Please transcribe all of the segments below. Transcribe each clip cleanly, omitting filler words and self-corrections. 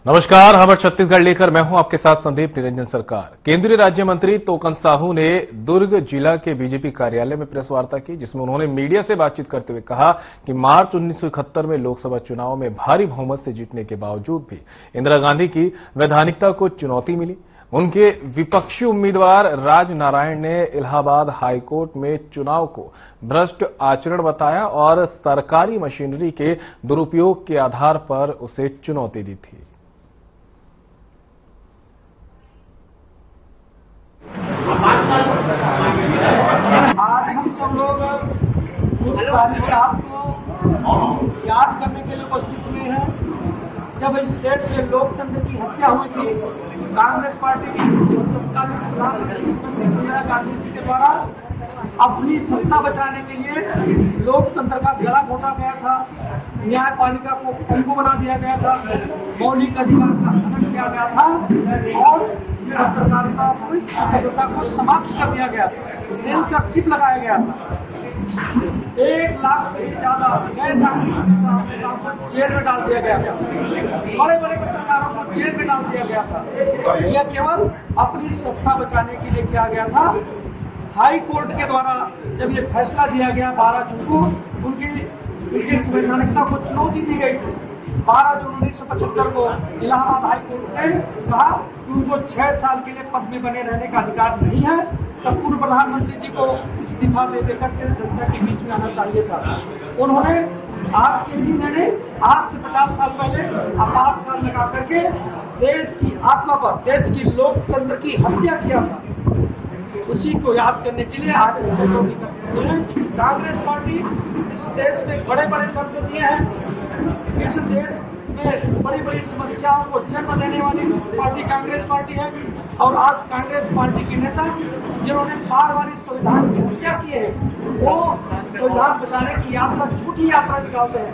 नमस्कार, खबर छत्तीसगढ़ लेकर मैं हूं आपके साथ संदीप निरंजन सरकार। केंद्रीय राज्य मंत्री तोकन साहू ने दुर्ग जिला के बीजेपी कार्यालय में प्रेस वार्ता की, जिसमें उन्होंने मीडिया से बातचीत करते हुए कहा कि मार्च 1971 में लोकसभा चुनाव में भारी बहुमत से जीतने के बावजूद भी इंदिरा गांधी की वैधानिकता को चुनौती मिली। उनके विपक्षी उम्मीदवार राज नारायण ने इलाहाबाद हाईकोर्ट में चुनाव को भ्रष्ट आचरण बताया और सरकारी मशीनरी के दुरुपयोग के आधार पर उसे चुनौती दी थी। आज हम सब लोग उस तारीख रात को याद करने के लिए उपस्थित हुए हैं जब इस देश में लोकतंत्र की हत्या हुई थी। कांग्रेस पार्टी की इंदिरा गांधी जी के द्वारा अपनी सत्ता बचाने के लिए लोकतंत्र का गला घोटा गया था, न्यायपालिका को पंगु बना दिया गया था, मौलिक अधिकार का हनन किया गया था और पत्रकारिता को स्वतंत्रता को समाप्त कर दिया गया था, सेंसरशिप लगाया गया था। 1 लाख से ज्यादा गैर कानूनी नेताओं को जेल में डाल दिया गया था, बड़े बड़े पत्रकारों को जेल में डाल दिया गया था। यह केवल अपनी सत्ता बचाने के लिए किया गया था। हाई कोर्ट के द्वारा जब ये फैसला दिया गया 12 जून को, उनकी संवैधानिकता को चुनौती दी गई थी। 12 जून 1975 को इलाहाबाद हाई कोर्ट ने कहा कि उनको 6 साल के लिए पद में बने रहने का अधिकार नहीं है, तब पूर्व प्रधानमंत्री जी को इस्तीफा दे देकर के जनता के बीच में आना चाहिए था। उन्होंने आज के दिन आज से 50 साल पहले आपातकाल लगा करके देश की आत्मा पर, देश की लोकतंत्र की हत्या किया था। उसी को याद करने के लिए आज कांग्रेस पार्टी इस देश में बड़े बड़े कर्ज दिए हैं। इस देश में बड़ी बड़ी समस्याओं को जन्म देने वाली पार्टी कांग्रेस पार्टी है और आज कांग्रेस पार्टी के नेता जिन्होंने बार बार इस संविधान की हत्या की है, वो संविधान बचाने की यात्रा, झूठी यात्रा निकालते हैं।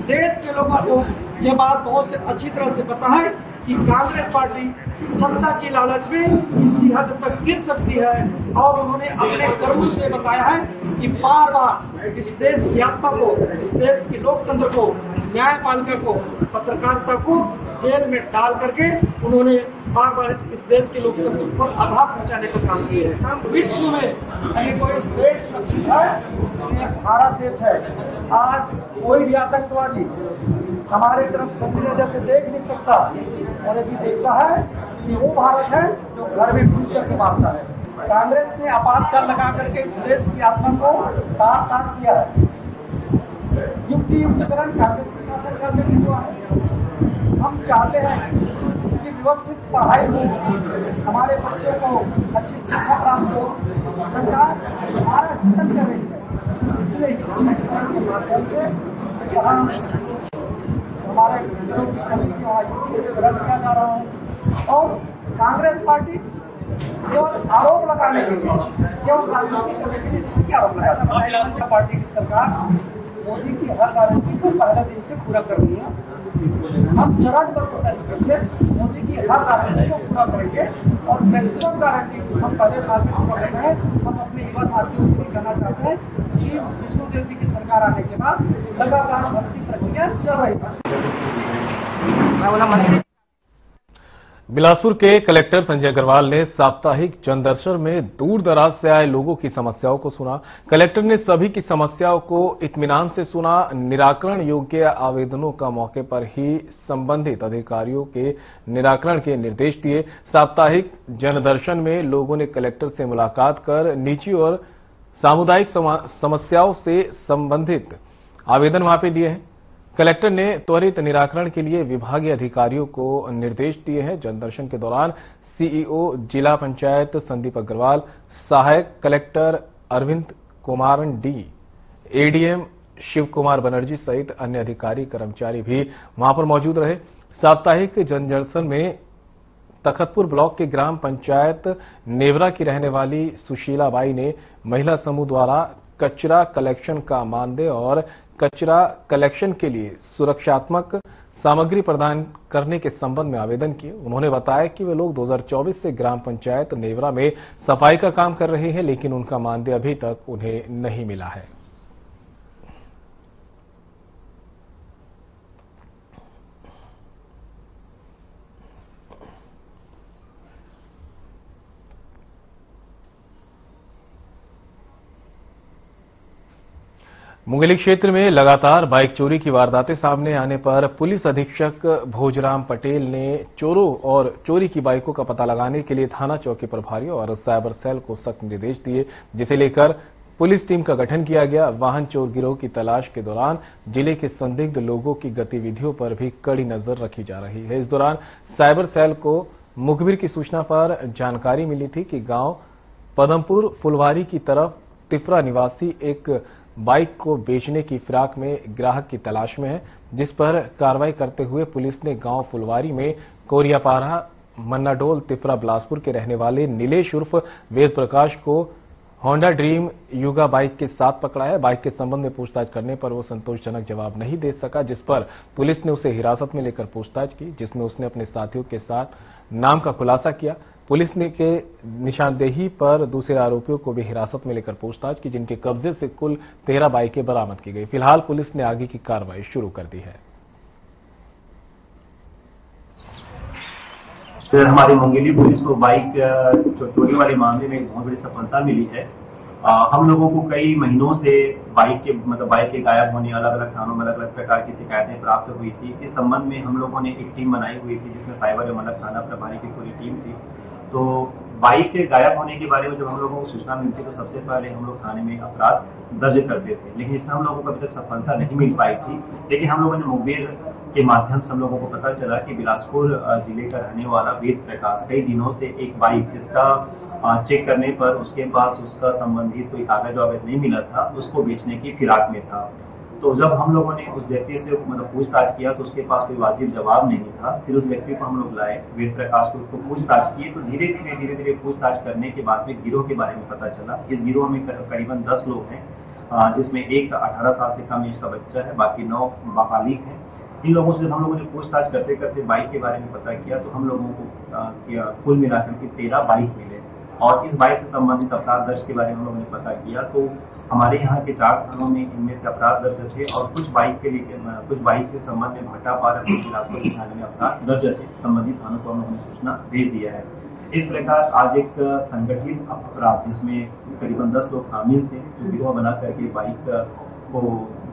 देश के लोगों को यह बात बहुत अच्छी तरह से पता है कि कांग्रेस पार्टी सत्ता की लालच में इसी हद तक गिर सकती है और उन्होंने अपने कर्मों से बताया है कि बार बार इस देश की आत्मा को, इस देश के लोकतंत्र को, न्यायपालिका को, पत्रकारिता को जेल में डाल करके उन्होंने बार बार इस देश के लोकतंत्र पर आघात पहुंचाने का काम किया है। विश्व में कहीं कोई देश सुरक्षित है, भारत देश है। आज कोई भी आतंकवादी हमारे तरफ गंदी नजर से देख नहीं सकता और यदि देखता है कि वो भारत है जो घर में घुस करके मारता है। कांग्रेस ने आपातकाल लगा करके इस देश की आत्मा को तार तार किया है। युक्ति युक्तिकरण कांग्रेस के शासन करने की जो है, हम चाहते हैं कि व्यवस्थित पढ़ाई हो, हमारे बच्चों को अच्छी शिक्षा प्राप्त हो। सरकार हमारा चिंतन कर रही है, इसलिए युक्तिकरण के माध्यम से हमारे बच्चों की कमी वहाँ रद्द किया जा रहा है और कांग्रेस पार्टी केवल आरोप लगाने के लिए, केवल राजनीति करने के लिए झूठी आरोप लगाया। पार्टी की सरकार मोदी की हर गारंटी को पहले दिन से पूरा कर रही है। हम चरणबद्ध तरीके से मोदी की हर गारंटी को पूरा करेंगे और मैक्सिमम गारंटी हम पहले साल में पूरा कर रहे हैं। हम अपने युवा साथियों से भी कहना चाहते हैं कि विष्णुदेव जी की सरकार आने के बाद लगातार भर्ती प्रक्रिया चल रही है। बिलासपुर के कलेक्टर संजय अग्रवाल ने साप्ताहिक जनदर्शन में दूर दराज से आए लोगों की समस्याओं को सुना। कलेक्टर ने सभी की समस्याओं को इत्मीनान से सुना। निराकरण योग्य आवेदनों का मौके पर ही संबंधित अधिकारियों के निराकरण के निर्देश दिए। साप्ताहिक जनदर्शन में लोगों ने कलेक्टर से मुलाकात कर निजी और सामुदायिक समस्याओं से संबंधित आवेदन वहां पे दिए हैं। कलेक्टर ने त्वरित निराकरण के लिए विभागीय अधिकारियों को निर्देश दिए हैं। जनदर्शन के दौरान सीईओ जिला पंचायत संदीप अग्रवाल, सहायक collector Arvind Kumar D, ADM Shiv Kumar Banerjee सहित अन्य अधिकारी कर्मचारी भी वहां पर मौजूद रहे। साप्ताहिक जनदर्शन में तखतपुर ब्लॉक के ग्राम पंचायत नेवरा की रहने वाली सुशीला बाई ने महिला समूह द्वारा कचरा कलेक्शन का मानदेय और कचरा कलेक्शन के लिए सुरक्षात्मक सामग्री प्रदान करने के संबंध में आवेदन किए। उन्होंने बताया कि वे लोग 2024 से ग्राम पंचायत नेवरा में सफाई का काम कर रहे हैं, लेकिन उनका मानदेय अभी तक उन्हें नहीं मिला है। मुंगेली क्षेत्र में लगातार बाइक चोरी की वारदातें सामने आने पर पुलिस अधीक्षक भोजराम पटेल ने चोरों और चोरी की बाइकों का पता लगाने के लिए थाना चौकी प्रभारियों और साइबर सेल को सख्त निर्देश दिए, जिसे लेकर पुलिस टीम का गठन किया गया। वाहन चोर गिरोह की तलाश के दौरान जिले के संदिग्ध लोगों की गतिविधियों पर भी कड़ी नजर रखी जा रही है। इस दौरान साइबर सेल को मुखबिर की सूचना पर जानकारी मिली थी कि गांव पदमपुर फुलवारी की तरफ तिफरा निवासी एक बाइक को बेचने की फिराक में ग्राहक की तलाश में है, जिस पर कार्रवाई करते हुए पुलिस ने गांव फुलवारी में कोरियापारा मन्नाडोल तिफरा बिलासपुर के रहने वाले नीलेश उर्फ वेद प्रकाश को होंडा ड्रीम युगा बाइक के साथ पकड़ा है। बाइक के संबंध में पूछताछ करने पर वो संतोषजनक जवाब नहीं दे सका, जिस पर पुलिस ने उसे हिरासत में लेकर पूछताछ की, जिसमें उसने अपने साथियों के साथ नाम का खुलासा किया। पुलिस ने के निशानदेही पर दूसरे आरोपियों को भी हिरासत में लेकर पूछताछ की, जिनके कब्जे से कुल 13 बाइकें बरामद की गई। फिलहाल पुलिस ने आगे की कार्रवाई शुरू कर दी है। फिर हमारी मुंगेली पुलिस को बाइक चोरी वाले मामले में बहुत बड़ी सफलता मिली है। हम लोगों को कई महीनों से बाइक के गायब होने अलग अलग थानों में अलग अलग प्रकार की शिकायतें प्राप्त हुई थी। इस संबंध में हम लोगों ने एक टीम बनाई हुई थी, जिसमें साइबर एवं अलग थाना प्रभारी की पूरी टीम थी। तो बाइक के गायब होने के बारे में जब हम लोगों को सूचना मिलती तो सबसे पहले हम लोग थाने में अपराध दर्ज करते थे, लेकिन इसमें हम लोगों को अभी तक सफलता नहीं मिल पाई थी। लेकिन हम लोगों ने मुखबिर के माध्यम से हम लोगों को पता चला कि बिलासपुर जिले का रहने वाला वेद प्रकाश कई दिनों से एक बाइक जिसका चेक करने पर उसके पास उसका संबंधित कोई कागज वागज नहीं मिला था, उसको बेचने की फिराक में था। तो जब हम लोगों ने उस व्यक्ति से पूछताछ किया तो उसके पास कोई वाजिब जवाब नहीं था। फिर उस व्यक्ति को हम लोग लाए, वेद प्रकाश को उसको पूछताछ किए तो धीरे धीरे पूछताछ करने के बाद में गिरोह के बारे में पता चला। इस गिरोह में करीबन 10 लोग हैं, जिसमें एक 18 साल से कम एज का बच्चा है, बाकी 9 बालिग हैं। इन लोगों से हम लोगों ने पूछताछ करते करते बाइक के बारे में पता किया तो हम लोगों को कुल मिलाकर के 13 बाइक मिले और इस बाइक से संबंधित अपराध दर्ज के बारे में हम लोगों ने पता किया। तो हमारे यहाँ के 4 थानों में इनमें से अपराध दर्ज थे और कुछ बाइक के संबंध में भट्टापारा बिलासपुर थाने में अपराध दर्ज थे। संबंधित थानों को हम लोगों ने सूचना भेज दिया है। इस प्रकार आज एक संगठित अपराध जिसमें करीबन 10 लोग शामिल थे, जो गिरोह बना करके बाइक को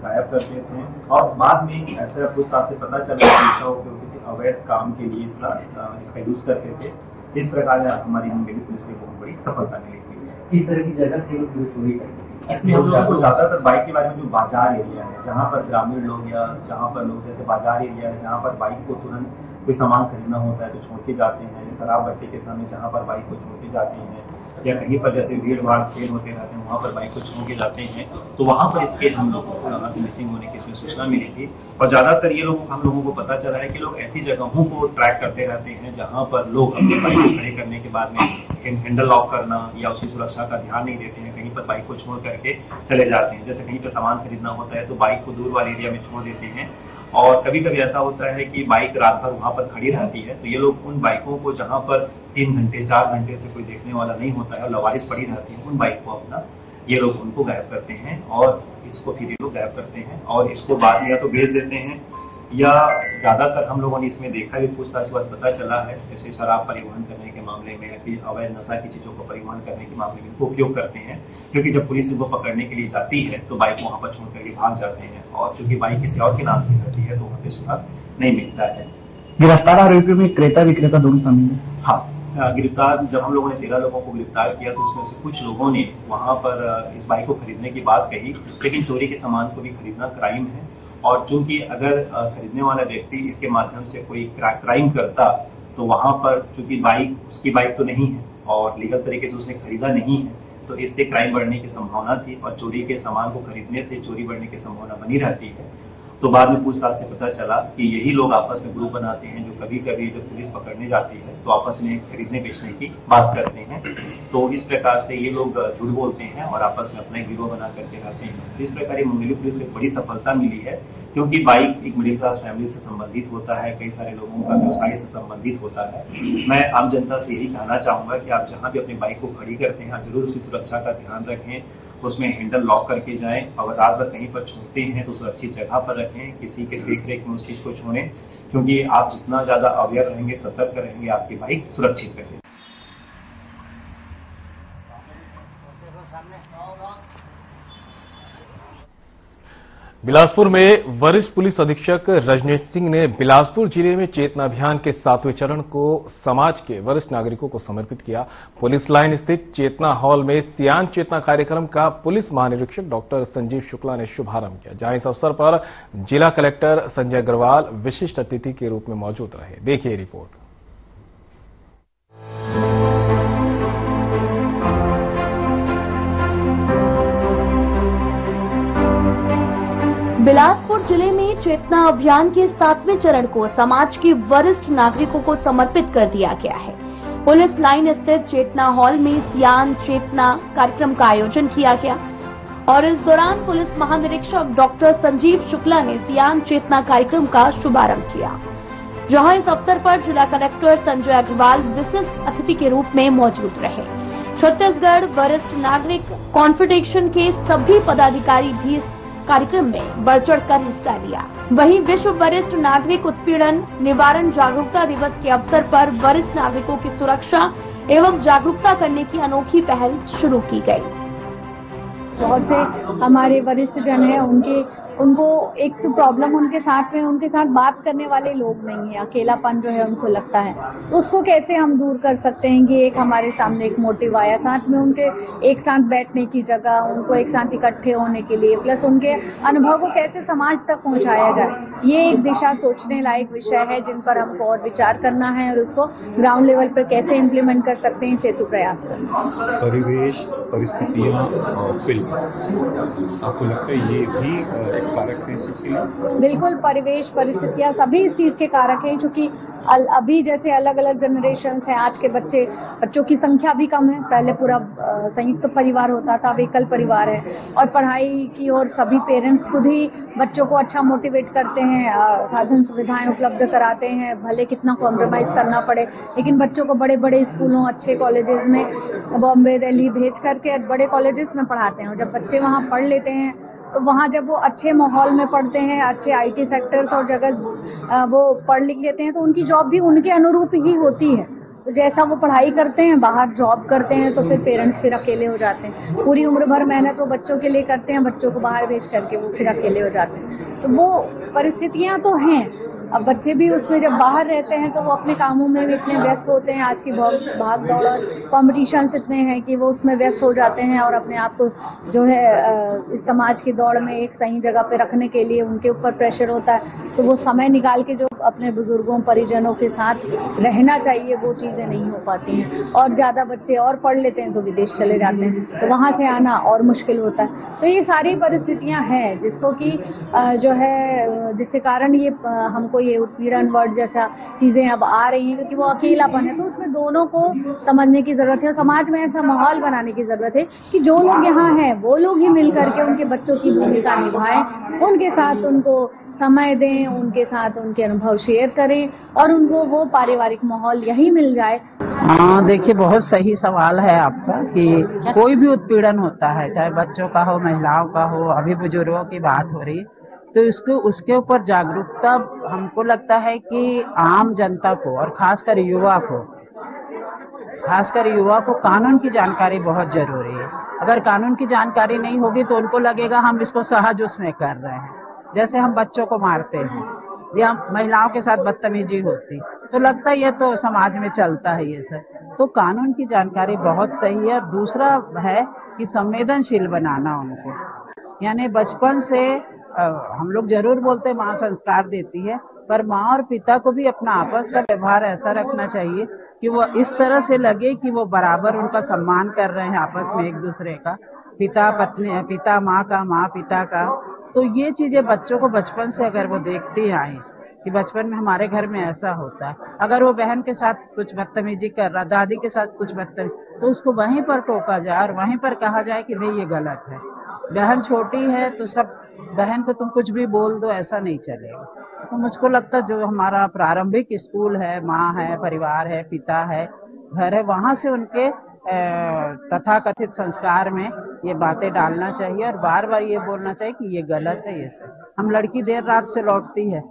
गायब करते थे और बाद में ऐसा पूछताछ से पता चला कि किसी अवैध काम के लिए इसका यूज करते थे। इस प्रकार हमारी मुंगेली पुलिस को बहुत बड़ी सफलता मिली थी। इस तरह की जगह से चोरी करते ज्यादातर बाइक के बारे में जो बाजार एरिया है, जहाँ पर ग्रामीण लोग या जहाँ पर लोग जैसे बाजार एरिया है, जहाँ पर बाइक को तुरंत कोई सामान खरीदना होता है तो छोड़ के जाते हैं, शराब भट्टे के सामने जहाँ पर बाइक को छोड़ के जाते हैं या कहीं पर जैसे भीड़ भाड़ खेल होते रहते हैं वहाँ पर बाइक को छोड़ के जाते हैं, तो वहाँ पर इसके हम लोगों को मिसिंग होने की सूचना मिली थी। और ज्यादातर ये लोग हम लोगों को पता चला है कि लोग ऐसी जगहों को ट्रैक करते रहते हैं जहाँ पर लोग अपने बाइक को खड़े करने के बाद में हैंडल लॉक करना या उसकी सुरक्षा का ध्यान नहीं देते हैं, कहीं पर बाइक को छोड़ करके चले जाते हैं। जैसे कहीं पर सामान खरीदना होता है तो बाइक को दूर वाले एरिया में छोड़ देते हैं और कभी कभी ऐसा होता है कि बाइक रात भर वहां पर खड़ी रहती है, तो ये लोग उन बाइकों को जहां पर 3 घंटे 4 घंटे से कोई देखने वाला नहीं होता है और लवारिस पड़ी रहती है, उन बाइक को अपना ये लोग उनको गायब करते हैं और इसको फिर ये लोग गायब करते हैं और इसको बाद में या तो बेच देते हैं या ज्यादातर हम लोगों ने इसमें देखा भी पूछताछ के बाद पता चला है जैसे शराब परिवहन करने के मामले में या फिर अवैध नशा की चीजों को परिवहन करने के मामले में इनको उपयोग करते हैं, क्योंकि जब पुलिस इनको पकड़ने के लिए जाती है तो बाइक वहां पर छोड़ करके भाग जाते हैं और चूंकि बाइक किसी और के नाम की रहती है तो वहां पे सुराग नहीं मिलता है। गिरफ्तार आरोपियों में क्रेता विक्रेता दोनों शामिल है। हाँ, गिरफ्तार जब हम लोगों ने 13 लोगों को गिरफ्तार किया तो उसमें से कुछ लोगों ने वहां पर इस बाइक को खरीदने की बात कही, लेकिन चोरी के सामान को भी खरीदना क्राइम है और चूंकि अगर खरीदने वाला व्यक्ति इसके माध्यम से कोई क्राइम करता तो वहां पर चूंकि बाइक उसकी बाइक तो नहीं है और लीगल तरीके से उसने खरीदा नहीं है, तो इससे क्राइम बढ़ने की संभावना थी और चोरी के सामान को खरीदने से चोरी बढ़ने की संभावना बनी रहती है। तो बाद में पूछताछ से पता चला कि यही लोग आपस में ग्रुप बनाते हैं जो कभी कभी जब पुलिस पकड़ने जाती है तो आपस में खरीदने बेचने की बात करते हैं। तो इस प्रकार से ये लोग झूठ बोलते हैं और आपस में अपना गिरोह बना करके रहते हैं। तो इस प्रकार ये मुंगेली पुलिस को एक बड़ी सफलता मिली है, क्योंकि बाइक एक मिडिल क्लास फैमिली से संबंधित होता है, कई सारे लोगों का व्यवसाय से संबंधित होता है। मैं आम जनता से यही कहना चाहूंगा कि आप जहां भी अपनी बाइक को खड़ी करते हैं आप जरूर उसकी सुरक्षा का ध्यान रखें, उसमें हैंडल लॉक करके जाएं और रात भर कहीं पर छोड़ते हैं तो सुरक्षित जगह पर रखें, किसी के देखरेख में उस चीज को छोड़ें, क्योंकि आप जितना ज्यादा अवेयर रहेंगे, सतर्क रहेंगे, आपकी बाइक सुरक्षित रहेगी। बिलासपुर में वरिष्ठ पुलिस अधीक्षक रजनीश सिंह ने बिलासपुर जिले में चेतना अभियान के 7वें चरण को समाज के वरिष्ठ नागरिकों को समर्पित किया। पुलिस लाइन स्थित चेतना हॉल में सियान चेतना कार्यक्रम का पुलिस महानिरीक्षक डॉक्टर संजीव शुक्ला ने शुभारंभ किया, जहां इस अवसर पर जिला कलेक्टर संजय अग्रवाल विशिष्ट अतिथि के रूप में मौजूद रहे। देखिए रिपोर्ट। बिलासपुर जिले में चेतना अभियान के 7वें चरण को समाज के वरिष्ठ नागरिकों को समर्पित कर दिया गया है। पुलिस लाइन स्थित चेतना हॉल में सियान चेतना कार्यक्रम का आयोजन किया गया और इस दौरान पुलिस महानिरीक्षक डॉक्टर संजीव शुक्ला ने सियान चेतना कार्यक्रम का शुभारंभ किया, जहां इस अवसर पर जिला कलेक्टर संजय अग्रवाल विशिष्ट अतिथि के रूप में मौजूद रहे। छत्तीसगढ़ वरिष्ठ नागरिक कॉन्फेडरेशन के सभी पदाधिकारी भी इस कार्यक्रम में बढ़ चढ़कर हिस्सा लिया। वहीं विश्व वरिष्ठ नागरिक उत्पीड़न निवारण जागरूकता दिवस के अवसर पर वरिष्ठ नागरिकों की सुरक्षा एवं जागरूकता करने की अनोखी पहल शुरू की गई। बहुत से हमारे वरिष्ठ जन हैं, उनको एक तो प्रॉब्लम उनके साथ बात करने वाले लोग नहीं है, अकेलापन जो है उनको लगता है, तो उसको कैसे हम दूर कर सकते हैं। ये एक हमारे सामने एक मोटिव आया, साथ में उनके एक साथ बैठने की जगह, उनको एक साथ इकट्ठे होने के लिए, प्लस उनके अनुभव को कैसे समाज तक पहुंचाया जाए। ये एक दिशा सोचने लायक विषय है जिन पर हमको और विचार करना है और उसको ग्राउंड लेवल पर कैसे इम्प्लीमेंट कर सकते हैं, सेतु प्रयास करना। परिवेश, परिस्थितियां और फिल्म, आपको लगता है ये भी एक कारक है इसके लिए? बिल्कुल, परिवेश, परिस्थितियां सभी इस चीज के कारक हैं, क्योंकि अभी जैसे अलग अलग जनरेशन हैं, आज के बच्चों की संख्या भी कम है। पहले पूरा संयुक्त परिवार होता था, अब एकल परिवार है, और पढ़ाई की ओर सभी पेरेंट्स खुद ही बच्चों को अच्छा मोटिवेट करते हैं, साधन सुविधाएं उपलब्ध कराते हैं, भले कितना कॉम्प्रोमाइज करना पड़े, लेकिन बच्चों को बड़े बड़े स्कूलों, अच्छे कॉलेजेस में बॉम्बे, दिल्ली भेज करके बड़े कॉलेजेस में पढ़ाते हैं। और जब बच्चे वहाँ पढ़ लेते हैं तो वहाँ जब वो अच्छे माहौल में पढ़ते हैं, अच्छे IT सेक्टर्स और जगह वो पढ़ लिख लेते हैं, तो उनकी जॉब भी उनके अनुरूप ही होती है। तो जैसा वो पढ़ाई करते हैं, बाहर जॉब करते हैं, तो फिर पेरेंट्स फिर अकेले हो जाते हैं। पूरी उम्र भर मेहनत वो बच्चों के लिए करते हैं, बच्चों को बाहर भेज करके वो फिर अकेले हो जाते हैं। तो वो परिस्थितियां तो हैं। अब बच्चे भी उसमें जब बाहर रहते हैं तो वो अपने कामों में भी इतने व्यस्त होते हैं, आज की भाग दौड़ और कॉम्पिटिशन्स इतने हैं कि वो उसमें व्यस्त हो जाते हैं, और अपने आप को जो है इस समाज की दौड़ में एक सही जगह पे रखने के लिए उनके ऊपर प्रेशर होता है। तो वो समय निकाल के जो अपने बुजुर्गों, परिजनों के साथ रहना चाहिए, वो चीजें नहीं हो पाती हैं। और ज्यादा बच्चे और पढ़ लेते हैं तो विदेश चले जाते हैं, तो वहां से आना और मुश्किल होता है। तो ये सारी परिस्थितियां हैं जिसको कि जो है जिसके कारण ये हमको ये उत्पीड़न वर्ड जैसा चीजें अब आ रही हैं, क्योंकि वो अकेलापन है। तो उसमें दोनों को समझने की जरूरत है, समाज में ऐसा माहौल बनाने की जरूरत है कि जो लोग यहाँ हैं वो लोग ही मिल करके उनके बच्चों की भूमिका निभाएं, उनके साथ उनको समय दें, उनके साथ उनके अनुभव शेयर करें और उनको वो पारिवारिक माहौल यही मिल जाए। हाँ, देखिए, बहुत सही सवाल है आपका कि कोई भी उत्पीड़न होता है, चाहे बच्चों का हो, महिलाओं का हो, अभी बुजुर्गों की बात हो रही है, तो इसको उसके ऊपर जागरूकता हमको लगता है कि आम जनता को और खासकर युवा को कानून की जानकारी बहुत जरूरी है। अगर कानून की जानकारी नहीं होगी तो उनको लगेगा हम इसको सहज उसमें कर रहे हैं। जैसे हम बच्चों को मारते हैं या महिलाओं के साथ बदतमीजी होती, तो लगता है ये तो समाज में चलता है ये सब। तो कानून की जानकारी बहुत सही है। दूसरा है कि संवेदनशील बनाना उनको, यानी बचपन से हम लोग जरूर बोलते हैं माँ संस्कार देती है, पर माँ और पिता को भी अपना आपस का व्यवहार ऐसा रखना चाहिए कि वो इस तरह से लगे कि वो बराबर उनका सम्मान कर रहे हैं आपस में एक दूसरे का, पिता पत्नी, पिता माँ का, माँ पिता का। तो ये चीजें बच्चों को बचपन से अगर वो देखती आए कि बचपन में हमारे घर में ऐसा होता है, अगर वो बहन के साथ कुछ बदतमीजी कर रहा, दादी के साथ कुछ बदतमीजी, तो उसको वहीं पर टोका जाए और वहीं पर कहा जाए कि भाई ये गलत है। बहन छोटी है तो सब बहन को तुम कुछ भी बोल दो, ऐसा नहीं चलेगा। तो मुझको लगता जो हमारा प्रारंभिक स्कूल है, माँ है, परिवार है, पिता है, घर है, वहां से उनके तथाकथित संस्कार में ये बातें डालना चाहिए और बार बार ये बोलना चाहिए कि ये गलत है। ये सब हम लड़की देर रात से लौटती है,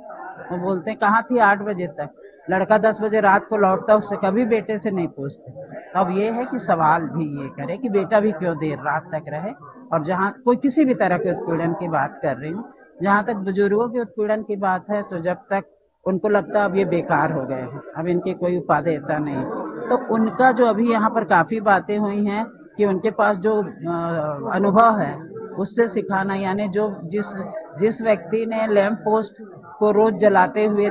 वो बोलते हैं कहाँ थी 8 बजे तक, लड़का 10 बजे रात को लौटता, उससे कभी बेटे से नहीं पूछते। अब ये है कि सवाल भी ये करे कि बेटा भी क्यों देर रात तक रहे, और जहाँ कोई किसी भी तरह के उत्पीड़न की बात कर रही हूँ जहाँ तक बुजुर्गों के उत्पीड़न की बात है, तो जब तक उनको लगता है अब ये बेकार हो गए हैं, अब इनकी कोई उपादेयता नहीं, तो उनका जो अभी यहाँ पर काफी बातें हुई हैं कि उनके पास जो अनुभव है उससे सिखाना, यानी जो जिस व्यक्ति ने लैंप पोस्ट को रोज जलाते हुए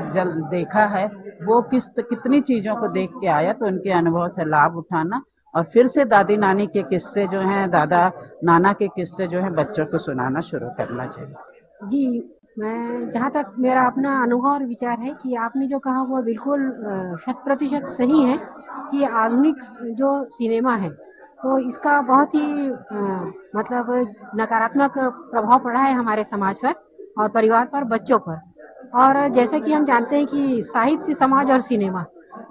देखा है, वो कितनी चीजों को देख के आया, तो उनके अनुभव से लाभ उठाना और फिर से दादी नानी के किस्से जो हैं, दादा नाना के किस्से जो हैं, बच्चों को सुनाना शुरू करना चाहिए। जी, मैं जहाँ तक मेरा अपना अनुभव और विचार है कि आपने जो कहा वो बिल्कुल 100% सही है कि आधुनिक जो सिनेमा है तो इसका बहुत ही मतलब नकारात्मक प्रभाव पड़ा है हमारे समाज पर और परिवार पर, बच्चों पर। और जैसे कि हम जानते हैं कि साहित्य, समाज और सिनेमा,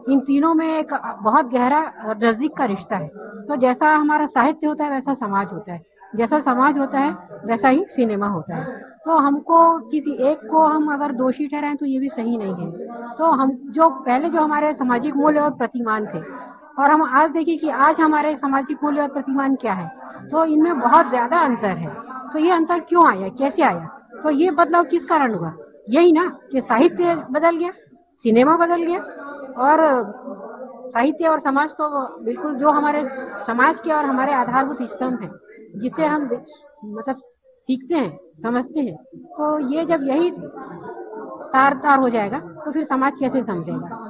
इन तीनों में एक बहुत गहरा और नजदीक का रिश्ता है। तो जैसा हमारा साहित्य होता है वैसा समाज होता है, जैसा समाज होता है वैसा ही सिनेमा होता है। तो हमको किसी एक को हम अगर दोषी ठहराएं तो ये भी सही नहीं है। तो हम जो पहले जो हमारे सामाजिक मूल्य और प्रतिमान थे और हम आज देखिए कि आज हमारे सामाजिक मूल्य और प्रतिमान क्या है, तो इनमें बहुत ज्यादा अंतर है। तो ये अंतर क्यों आया, कैसे आया? तो ये बदलाव किस कारण हुआ? यही ना कि साहित्य बदल गया, सिनेमा बदल गया। और साहित्य और समाज तो बिल्कुल जो हमारे समाज के और हमारे आधारभूत स्तंभ हैं, जिसे हम मतलब सीखते हैं, समझते हैं। तो ये जब यही तार हो जाएगा तो फिर समाज कैसे समझेगा?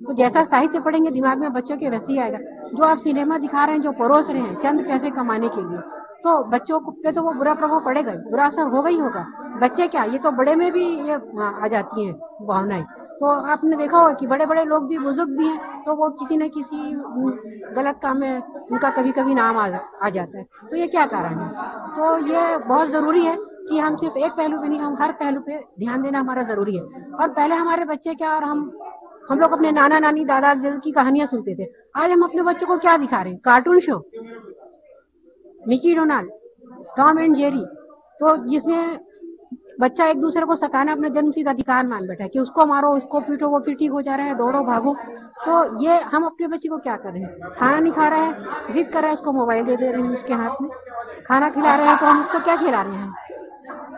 तो जैसा साहित्य पढ़ेंगे दिमाग में बच्चों के वैसे ही आएगा। जो आप सिनेमा दिखा रहे हैं, जो परोस रहे हैं चंद पैसे कमाने के लिए, तो बच्चों पे तो वो बुरा प्रभाव पड़ेगा, बुरा असर होगा ही होगा। बच्चे क्या, ये तो बड़े में भी ये आ जाती हैं भावनाएं। तो आपने देखा होगा कि बड़े बड़े लोग भी, बुजुर्ग भी हैं, तो वो किसी न किसी गलत काम में उनका कभी कभी नाम आ जाता है। तो ये क्या कारण है? तो ये बहुत जरूरी है कि हम सिर्फ एक पहलू पे नहीं, हम हर पहलू पे ध्यान देना हमारा जरूरी है। और पहले हमारे बच्चे क्या, और हम लोग अपने नाना नानी दादा दादी की कहानियां सुनते थे। आज हम अपने बच्चों को क्या दिखा रहे हैं? Cartoon show, Mickey Donald, Tom and Jerry, तो जिसमें बच्चा एक दूसरे को सताना अपने जन्मसिद्ध अधिकार मान बैठा है कि उसको मारो, उसको पीटो, वो फिर ठीक हो जा रहा है, दौड़ो भागो। तो ये हम अपने बच्चे को क्या कर रहे हैं? खाना नहीं खा रहा है, जिद कर रहा है, उसको मोबाइल दे रहे हैं उसके हाथ में। खाना खिला रहे हैं तो हम उसको क्या खिला रहे हैं?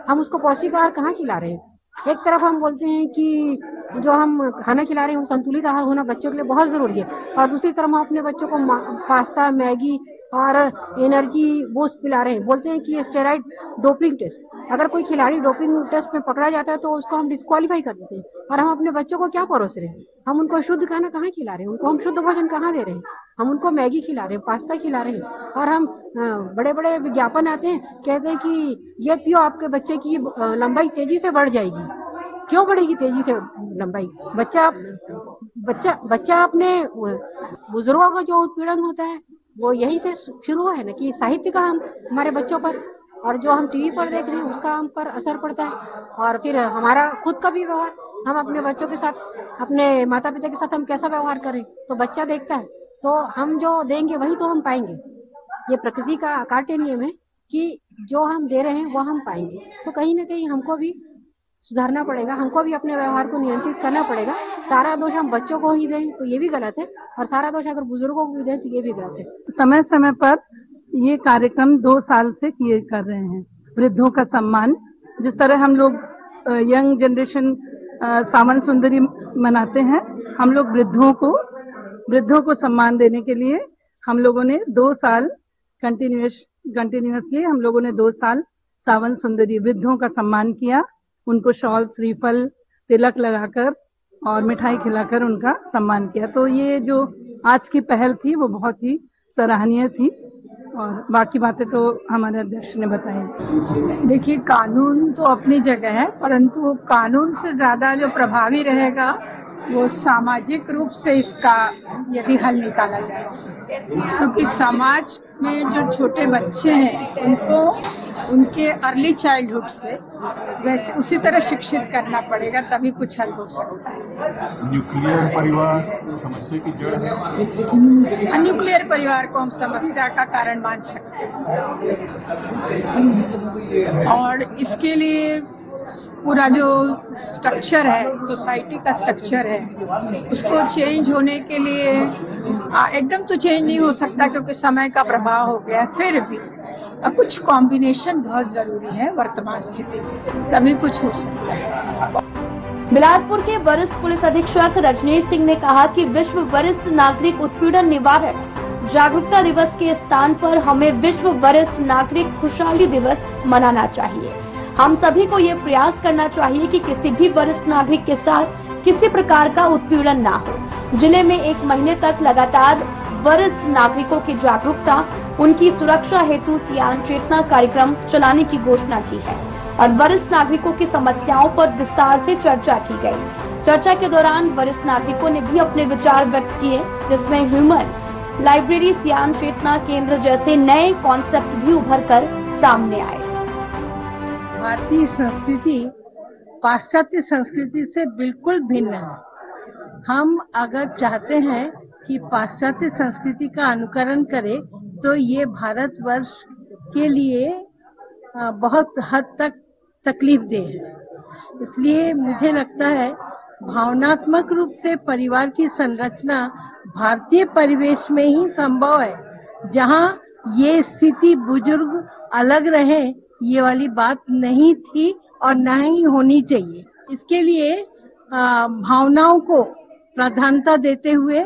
हम उसको पौष्टिक आहार कहाँ खिला रहे हैं? एक तरफ हम बोलते हैं कि जो हम खाना खिला रहे हैं वो संतुलित आहार होना बच्चों के लिए बहुत जरूरी है, और दूसरी तरफ हम अपने बच्चों को पास्ता, मैगी और एनर्जी बूस्ट पिला रहे हैं। बोलते हैं कि स्टेरॉइड डोपिंग टेस्ट, अगर कोई खिलाड़ी डोपिंग टेस्ट में पकड़ा जाता है तो उसको हम डिस्क्वालीफाई कर देते हैं। और हम अपने बच्चों को क्या परोस रहे हैं? हम उनको शुद्ध खाना कहाँ खिला रहे हैं? उनको हम शुद्ध भोजन कहाँ दे रहे हैं? हम उनको मैगी खिला रहे हैं, पास्ता खिला रहे हैं। और हम बड़े बड़े विज्ञापन आते हैं, कहते हैं कि ये पियो, आपके बच्चे की लंबाई तेजी से बढ़ जाएगी। क्यों बढ़ेगी तेजी से लंबाई? बच्चा अपने बुजुर्गों का जो उत्पीड़न होता है वो यही से शुरू हुआ है ना, कि साहित्य का हमारे बच्चों पर और जो हम टीवी पर देख रहे हैं उसका हम पर असर पड़ता है। और फिर हमारा खुद का भी व्यवहार, हम अपने बच्चों के साथ, अपने माता पिता के साथ हम कैसा व्यवहार करें तो बच्चा देखता है। तो हम जो देंगे वही तो हम पाएंगे। ये प्रकृति का अकाट्य नियम है कि जो हम दे रहे हैं वो हम पाएंगे। तो कहीं ना कहीं हमको भी सुधारना पड़ेगा, हमको भी अपने व्यवहार को नियंत्रित करना पड़ेगा। सारा दोष हम बच्चों को ही दें तो ये भी गलत है, और सारा दोष अगर बुजुर्गों को भी दें तो ये भी गलत है। समय समय पर ये कार्यक्रम 2 साल से किए कर रहे हैं। वृद्धों का सम्मान, जिस तरह हम लोग यंग जनरेशन सावन सुंदरी मनाते हैं, हम लोग वृद्धों को सम्मान देने के लिए हम लोगों ने 2 साल कंटिन्यूअसली हम लोगों ने 2 साल सावन सुंदरी वृद्धों का सम्मान किया। उनको शॉल, श्रीफल, तिलक लगाकर और मिठाई खिलाकर उनका सम्मान किया। तो ये जो आज की पहल थी वो बहुत ही सराहनीय थी, और बाकी बातें तो हमारे अध्यक्ष ने बताई। देखिए, कानून तो अपनी जगह है, परंतु कानून से ज्यादा जो प्रभावी रहेगा वो सामाजिक रूप से इसका यदि हल निकाला जाए, क्योंकि समाज में जो छोटे बच्चे हैं उनको उनके अर्ली चाइल्डहुड से वैसे उसी तरह शिक्षित करना पड़ेगा, तभी कुछ हल हो सकता है। न्यूक्लियर परिवार समस्या की जड़ है। न्यूक्लियर परिवार को हम समस्या का कारण मान सकते हैं, और इसके लिए पूरा जो स्ट्रक्चर है, सोसाइटी का स्ट्रक्चर है, उसको चेंज होने के लिए एकदम तो चेंज नहीं हो सकता क्योंकि समय का प्रभाव हो गया। फिर भी और कुछ कॉम्बिनेशन बहुत जरूरी है वर्तमान स्थिति से, तभी कुछ हो सकता है। बिलासपुर के वरिष्ठ पुलिस अधीक्षक रजनीश सिंह ने कहा कि विश्व वरिष्ठ नागरिक उत्पीड़न निवारण जागरूकता दिवस के स्थान पर हमें विश्व वरिष्ठ नागरिक खुशहाली दिवस मनाना चाहिए। हम सभी को ये प्रयास करना चाहिए कि किसी भी वरिष्ठ नागरिक के साथ किसी प्रकार का उत्पीड़न ना हो। जिले में 1 महीने तक लगातार वरिष्ठ नागरिकों की जागरूकता, उनकी सुरक्षा हेतु सियान चेतना कार्यक्रम चलाने की घोषणा की है और वरिष्ठ नागरिकों की समस्याओं पर विस्तार से चर्चा की गई। चर्चा के दौरान वरिष्ठ नागरिकों ने भी अपने विचार व्यक्त किए, जिसमें ह्यूमन लाइब्रेरी, सियान चेतना केंद्र जैसे नए कॉन्सेप्ट भी उभर कर सामने आए। भारतीय संस्कृति पाश्चात्य संस्कृति से बिल्कुल भिन्न है। हम अगर चाहते हैं कि पाश्चात्य संस्कृति का अनुकरण करें तो ये भारतवर्ष के लिए बहुत हद तक तकलीफदेह है। इसलिए मुझे लगता है भावनात्मक रूप से परिवार की संरचना भारतीय परिवेश में ही संभव है, जहां ये स्थिति बुजुर्ग अलग रहे ये वाली बात नहीं थी और न ही होनी चाहिए। इसके लिए भावनाओं को प्राधान्यता देते हुए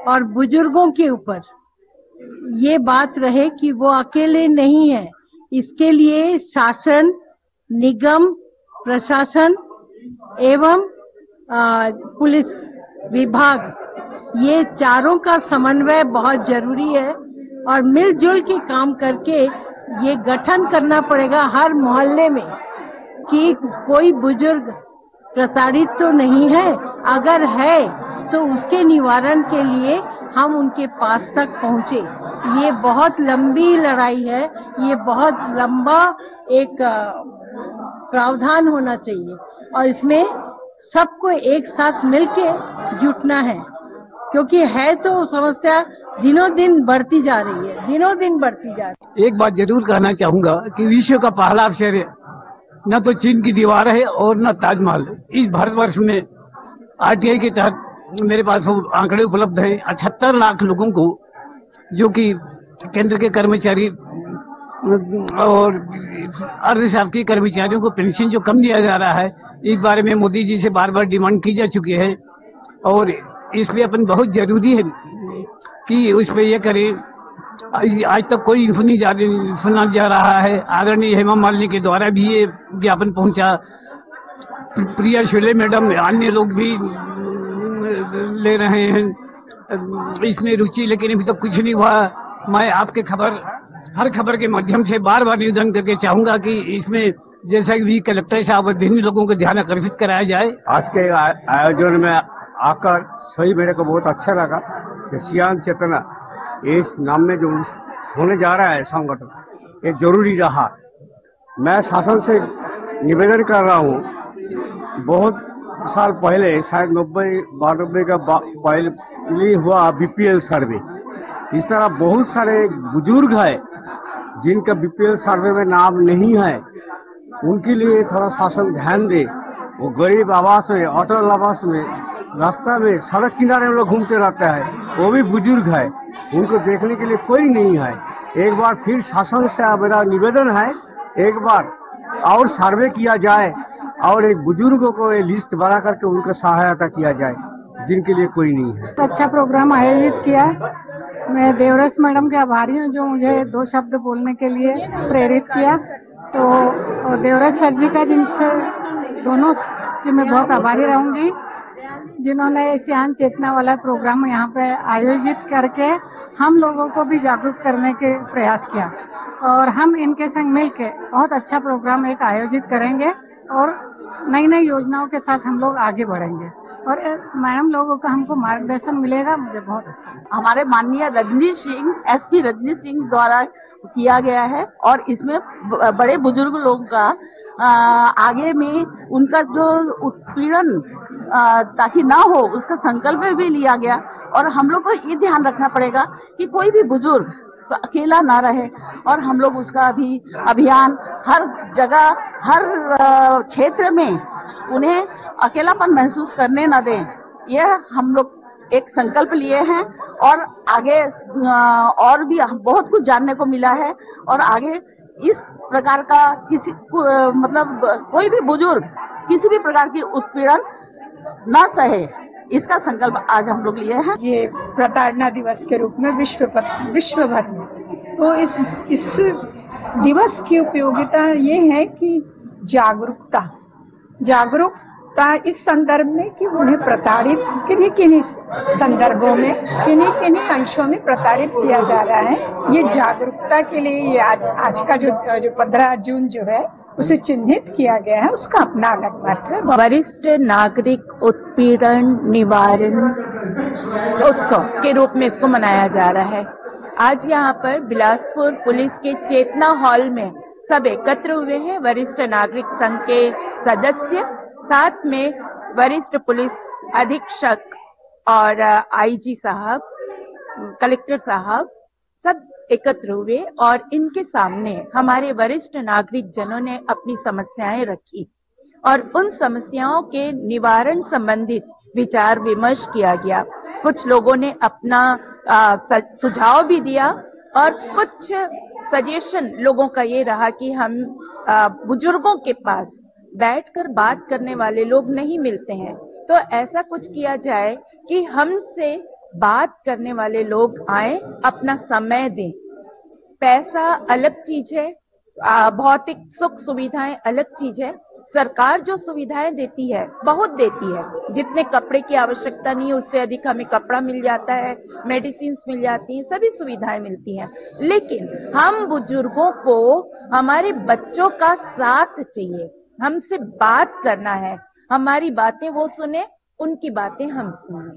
और बुजुर्गों के ऊपर ये बात रहे कि वो अकेले नहीं है। इसके लिए शासन, निगम, प्रशासन एवं पुलिस विभाग, ये चारों का समन्वय बहुत जरूरी है और मिलजुल के काम करके ये गठन करना पड़ेगा हर मोहल्ले में कि कोई बुजुर्ग प्रताड़ित तो नहीं है, अगर है तो उसके निवारण के लिए हम उनके पास तक पहुंचे। ये बहुत लंबी लड़ाई है, ये बहुत लंबा एक प्रावधान होना चाहिए और इसमें सबको एक साथ मिलके जुटना है, क्योंकि है तो समस्या दिनों दिन बढ़ती जा रही है, दिनों दिन बढ़ती जा रही है। एक बात जरूर कहना चाहूंगा कि विश्व का पहला आश्चर्य न तो चीन की दीवार है और न ताजमहल। इस भारतवर्ष में आरटीआई के तहत मेरे पास आंकड़े उपलब्ध हैं। 78 लाख लोगों को, जो कि केंद्र के कर्मचारी और अर्धशासकीय कर्मचारियों को पेंशन जो कम दिया जा रहा है, इस बारे में मोदी जी से बार बार डिमांड की जा चुकी है और इसलिए अपन बहुत जरूरी है कि उस पर यह करें। आज तक कोई सुना जा रहा है। आदरणीय हेमा मालिनी के द्वारा भी ये ज्ञापन पहुंचा, प्रिया शुले मैडम, अन्य लोग भी ले रहे हैं इसमें रुचि, लेकिन अभी तक कुछ नहीं हुआ। मैं आपके हर खबर के माध्यम से बार बार निवेदन करके चाहूंगा कि इसमें जैसा कि कलेक्टर साहब और विभिन्न लोगों को ध्यान आकर्षित कराया जाए। आज के आयोजन में आकर सही मेरे को बहुत अच्छा लगा कि सियान चेतना इस नाम में जो होने जा रहा है संगठन, ये जरूरी रहा। मैं शासन से निवेदन कर रहा हूँ, बहुत साल पहले शायद 90-92 का पहले हुआ बीपीएल सर्वे। इस तरह बहुत सारे बुजुर्ग हैं जिनका बीपीएल सर्वे में नाम नहीं है, उनके लिए थोड़ा शासन ध्यान दे। वो गरीब आवास में, अटल आवास में, रास्ता में, सड़क किनारे में लोग घूमते रहते हैं, वो भी बुजुर्ग है, उनको देखने के लिए कोई नहीं है। एक बार फिर शासन से मेरा निवेदन है, एक बार और सर्वे किया जाए और एक बुजुर्गों को एक लिस्ट बना करके उनको सहायता किया जाए जिनके लिए कोई नहीं है। अच्छा प्रोग्राम आयोजित किया। मैं देवरस मैडम के आभारी हूँ जो मुझे 2 शब्द बोलने के लिए प्रेरित किया। तो देवरस सर जी का, जिनसे दोनों की मैं बहुत आभारी रहूंगी, जिन्होंने सियान चेतना वाला प्रोग्राम यहाँ पे आयोजित करके हम लोगों को भी जागरूक करने के प्रयास किया और हम इनके संग मिलके बहुत अच्छा प्रोग्राम एक आयोजित करेंगे और नई नई योजनाओं के साथ हम लोग आगे बढ़ेंगे और मैडम लोगों का हमको मार्गदर्शन मिलेगा। मुझे बहुत अच्छा। हमारे माननीय रजनीश सिंह, एसपी रजनीश सिंह द्वारा किया गया है और इसमें बड़े बुजुर्ग लोगों का आगे में उनका जो उत्पीड़न ताकि ना हो उसका संकल्प भी लिया गया और हम लोग को ये ध्यान रखना पड़ेगा कि कोई भी बुजुर्ग तो अकेला ना रहे और हम लोग उसका भी अभियान हर जगह, हर क्षेत्र में उन्हें अकेलापन महसूस करने न दें। यह हम लोग एक संकल्प लिए हैं और आगे और भी बहुत कुछ जानने को मिला है और आगे इस प्रकार का किसी मतलब कोई भी बुजुर्ग किसी भी प्रकार की उत्पीड़न न सहे, इसका संकल्प आज हम लोग लिए हैं। ये प्रताड़ना दिवस के रूप में विश्व भर में, तो इस दिवस की उपयोगिता ये है कि जागरूकता इस संदर्भ में कि उन्हें प्रताड़ित किन्हीं संदर्भों में किन्हीं अंशों में प्रताड़ित किया जा रहा है, ये जागरूकता के लिए ये आज का जो 15 जून जो है उसे चिन्हित किया गया है, उसका अपना अलग महत्व है। वरिष्ठ नागरिक उत्पीड़न निवारण उत्सव के रूप में इसको मनाया जा रहा है। आज यहाँ पर बिलासपुर पुलिस के चेतना हॉल में सब एकत्र हुए हैं। वरिष्ठ नागरिक संघ के सदस्य, साथ में वरिष्ठ पुलिस अधीक्षक और आईजी साहब, कलेक्टर साहब सब एकत्र हुए और इनके सामने हमारे वरिष्ठ नागरिक जनों ने अपनी समस्याएं रखी और उन समस्याओं के निवारण संबंधित विचार विमर्श किया गया। कुछ लोगों ने अपना सुझाव भी दिया और कुछ सजेशन लोगों का ये रहा कि हम बुजुर्गों के पास बैठकर बात करने वाले लोग नहीं मिलते हैं, तो ऐसा कुछ किया जाए कि हमसे बात करने वाले लोग आए, अपना समय दें। पैसा अलग चीज है, भौतिक सुख सुविधाएं अलग चीज है। सरकार जो सुविधाएं देती है बहुत देती है, जितने कपड़े की आवश्यकता नहीं है उससे अधिक हमें कपड़ा मिल जाता है, मेडिसिन मिल जाती हैं, सभी सुविधाएं मिलती हैं। लेकिन हम बुजुर्गों को हमारे बच्चों का साथ चाहिए, हमसे बात करना है, हमारी बातें वो सुने, उनकी बातें हम सुने,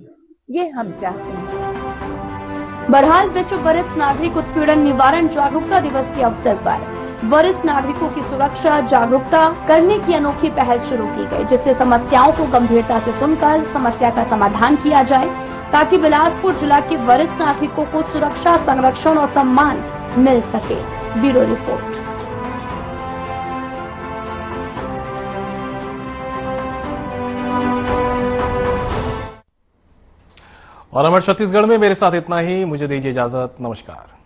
ये हम चाहते हैं। बहरहाल विश्व वरिष्ठ नागरिक उत्पीड़न निवारण जागरूकता दिवस के अवसर पर वरिष्ठ नागरिकों की सुरक्षा जागरूकता करने की अनोखी पहल शुरू की गई, जिससे समस्याओं को गंभीरता से सुनकर समस्या का समाधान किया जाए, ताकि बिलासपुर जिला के वरिष्ठ नागरिकों को सुरक्षा, संरक्षण और सम्मान मिल सके। Bureau report. और अमर छत्तीसगढ़ में मेरे साथ इतना ही। मुझे दीजिए इजाजत। नमस्कार।